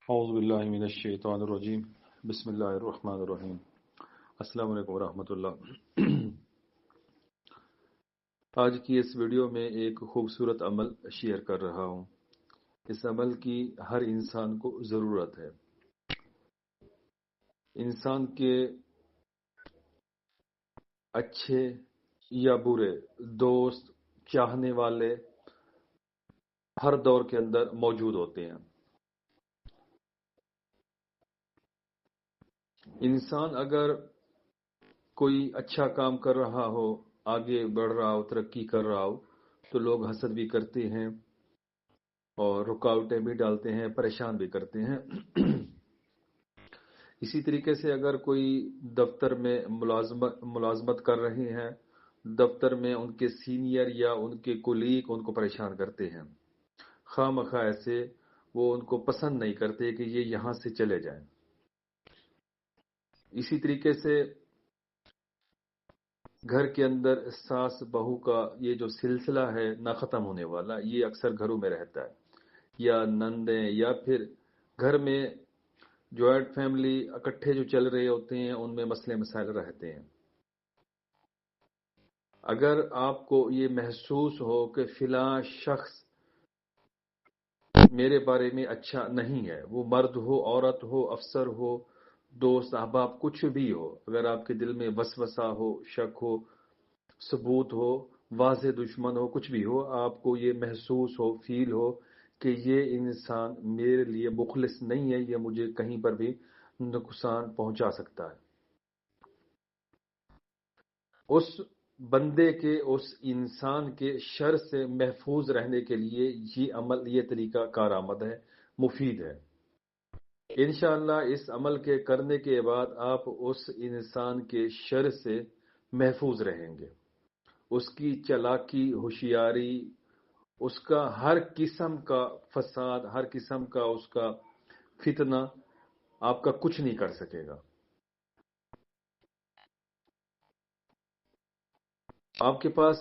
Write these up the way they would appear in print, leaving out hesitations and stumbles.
اعوذ باللہ من الشیطان الرجیم بسم اللہ الرحمن الرحیم السلام علیکم ورحمۃ اللہ۔ آج کی اس ویڈیو میں ایک خوبصورت عمل شیئر کر رہا ہوں۔ اس عمل کی ہر انسان کو ضرورت ہے۔ انسان کے اچھے یا برے دوست، چاہنے والے ہر دور کے اندر موجود ہوتے ہیں۔ انسان اگر کوئی اچھا کام کر رہا ہو، آگے بڑھ رہا ہو، ترقی کر رہا ہو، تو لوگ حسد بھی کرتے ہیں اور رکاوٹیں بھی ڈالتے ہیں، پریشان بھی کرتے ہیں۔ اسی طریقے سے اگر کوئی دفتر میں ملازمت کر رہے ہیں، دفتر میں ان کے سینئر یا ان کے کولیگ ان کو پریشان کرتے ہیں، خواہ مخواہ ایسے وہ ان کو پسند نہیں کرتے کہ یہ یہاں سے چلے جائیں۔ اسی طریقے سے گھر کے اندر ساس بہو کا یہ جو سلسلہ ہے نہ ختم ہونے والا، یہ اکثر گھروں میں رہتا ہے، یا نندیں، یا پھر گھر میں جوائنٹ فیملی اکٹھے جو چل رہے ہوتے ہیں ان میں مسئلے مسائل رہتے ہیں۔ اگر آپ کو یہ محسوس ہو کہ فلاں شخص میرے بارے میں اچھا نہیں ہے، وہ مرد ہو، عورت ہو، افسر ہو، دوست احباب، کچھ بھی ہو، اگر آپ کے دل میں وسوسہ ہو، شک ہو، ثبوت ہو، واضح دشمن ہو، کچھ بھی ہو، آپ کو یہ محسوس ہو، فیل ہو کہ یہ انسان میرے لیے مخلص نہیں ہے، یہ مجھے کہیں پر بھی نقصان پہنچا سکتا ہے، اس بندے کے، اس انسان کے شر سے محفوظ رہنے کے لیے یہ عمل، یہ طریقہ کارآمد ہے، مفید ہے۔ انشاءاللہ اس عمل کے کرنے کے بعد آپ اس انسان کے شر سے محفوظ رہیں گے۔ اس کی چالاکی، ہوشیاری، اس کا ہر قسم کا فساد، ہر قسم کا اس کا فتنہ آپ کا کچھ نہیں کر سکے گا۔ آپ کے پاس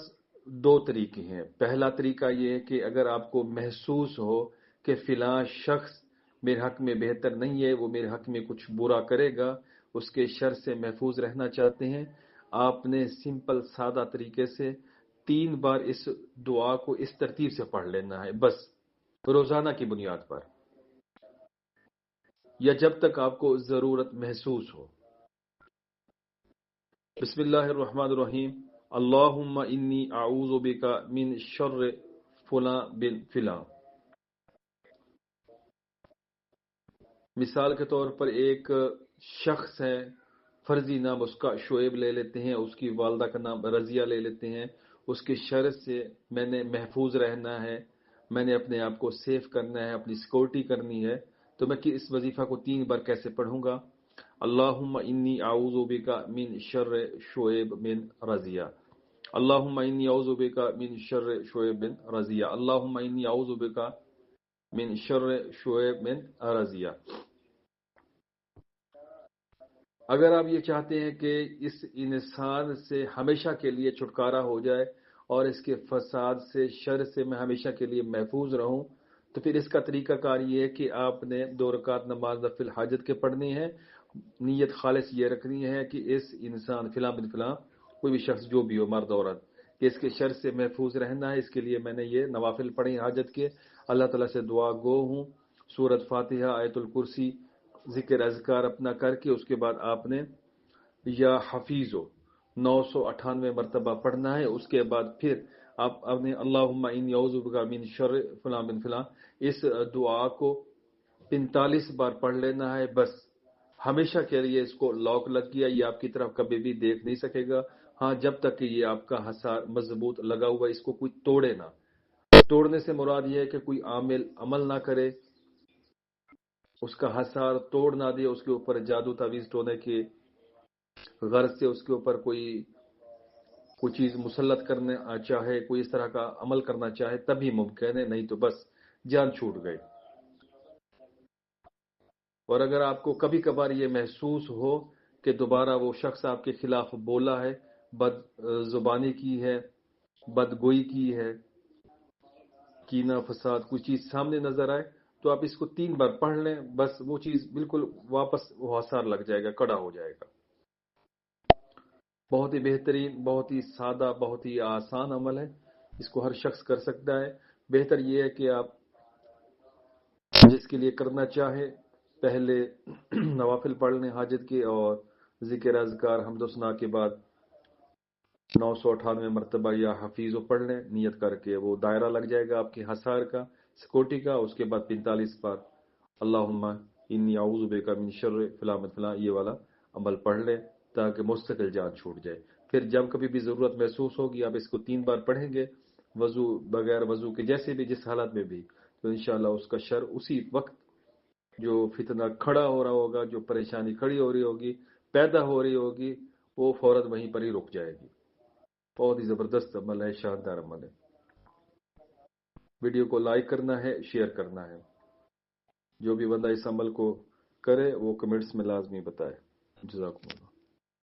دو طریقے ہیں۔ پہلا طریقہ یہ ہے کہ اگر آپ کو محسوس ہو کہ فلاں شخص میرے حق میں بہتر نہیں ہے، وہ میرے حق میں کچھ برا کرے گا، اس کے شر سے محفوظ رہنا چاہتے ہیں، آپ نے سمپل سادہ طریقے سے 3 بار اس دعا کو اس ترتیب سے پڑھ لینا ہے، بس روزانہ کی بنیاد پر، یا جب تک آپ کو ضرورت محسوس ہو۔ بسم اللہ الرحمن الرحیم۔ اللہم انی اعوذ بک من شر فلاں بن فلاں۔ مثال کے طور پر ایک شخص ہے، فرضی نام اس کا شعیب لے لیتے ہیں، اس کی والدہ کا نام رضیہ لے لیتے ہیں، اس کے شر سے میں نے محفوظ رہنا ہے، میں نے اپنے آپ کو سیف کرنا ہے، اپنی سیکورٹی کرنی ہے، تو میں اس وظیفہ کو 3 بار کیسے پڑھوں گا؟ اللہم انی اعوذ بک من شر شعیب بن رضیہ، اللہم انی اعوذ بک من شر شعیب بن رضیہ، اللہم انی اعوذ بک من شر شعیب بن رضیہ۔ اگر آپ یہ چاہتے ہیں کہ اس انسان سے ہمیشہ کے لیے چھٹکارا ہو جائے اور اس کے فساد سے، شر سے میں ہمیشہ کے لیے محفوظ رہوں، تو پھر اس کا طریقہ کار یہ ہے کہ آپ نے 2 رکعت نماز نفل حاجت کے پڑھنی ہے، نیت خالص یہ رکھنی ہے کہ اس انسان فلاں بن فلاں، کوئی بھی شخص جو بھی ہو، مرد عورت، کہ اس کے شر سے محفوظ رہنا ہے، اس کے لیے میں نے یہ نوافل پڑھی حاجت کے، اللہ تعالیٰ سے دعا گو ہوں، سورۃ فاتحہ، آیت الکرسی، ذکر اذکار اپنا کر کے، اس کے بعد آپ نے یا حفیظ 998 مرتبہ پڑھنا ہے۔ اس کے بعد پھر آپ اپنے اللہم انی اعوذ بک من شر فلاں بن فلاں، اس دعا کو 45 بار پڑھ لینا ہے، بس ہمیشہ کے لیے اس کو لاک لگ گیا، یہ آپ کی طرف کبھی بھی دیکھ نہیں سکے گا، ہاں جب تک کہ یہ آپ کا حصار مضبوط لگا ہوا، اس کو کوئی توڑے نہ۔ توڑنے سے مراد یہ ہے کہ کوئی عامل عمل نہ کرے، اس کا حصار توڑ نہ دے، اس کے اوپر جادو تعویذ ٹونے کے غرض سے اس کے اوپر کوئی چیز مسلط کرنا چاہے، کوئی اس طرح کا عمل کرنا چاہے، تبھی ممکن ہے، نہیں تو بس جان چھوٹ گئی۔ اور اگر آپ کو کبھی کبھار یہ محسوس ہو کہ دوبارہ وہ شخص آپ کے خلاف بولا ہے، بد زبانی کی ہے، بدگوئی کی ہے، کینہ فساد، کوئی چیز سامنے نظر آئے، تو آپ اس کو 3 بار پڑھ لیں، بس وہ چیز بالکل واپس وہ آثار لگ جائے گا، کڑا ہو جائے گا۔ بہت ہی بہترین، بہت ہی سادہ، بہت ہی آسان عمل ہے، اس کو ہر شخص کر سکتا ہے۔ بہتر یہ ہے کہ آپ جس کے لیے کرنا چاہے پہلے نوافل پڑھ لیں حاجت کے، اور ذکر اذکار حمد و ثنا کے بعد 998 مرتبہ یا حفیظ و پڑھ لیں، نیت کر کے وہ دائرہ لگ جائے گا آپ کے حصار کا، سیکورٹی کا۔ اس کے بعد 45 بار اللہم انی اعوذ بک من شر فلاں فلاں، یہ والا عمل پڑھ لیں تاکہ مستقل جان چھوٹ جائے۔ پھر جب کبھی بھی ضرورت محسوس ہوگی آپ اس کو 3 بار پڑھیں گے، وضو بغیر وضو کے، جیسے بھی جس حالت میں بھی، تو انشاءاللہ اس کا شر اسی وقت جو فتنہ کھڑا ہو رہا ہوگا، جو پریشانی کھڑی ہو رہی ہوگی، پیدا ہو رہی ہوگی، وہ فوراً وہیں پر ہی رک جائے گی۔ بہت ہی زبردست عمل ہے، شاندار عمل ہے۔ ویڈیو کو لائک کرنا ہے، شیئر کرنا ہے۔ جو بھی بندہ اس عمل کو کرے وہ کمنٹس میں لازمی بتائے۔ جزاکم اللہ۔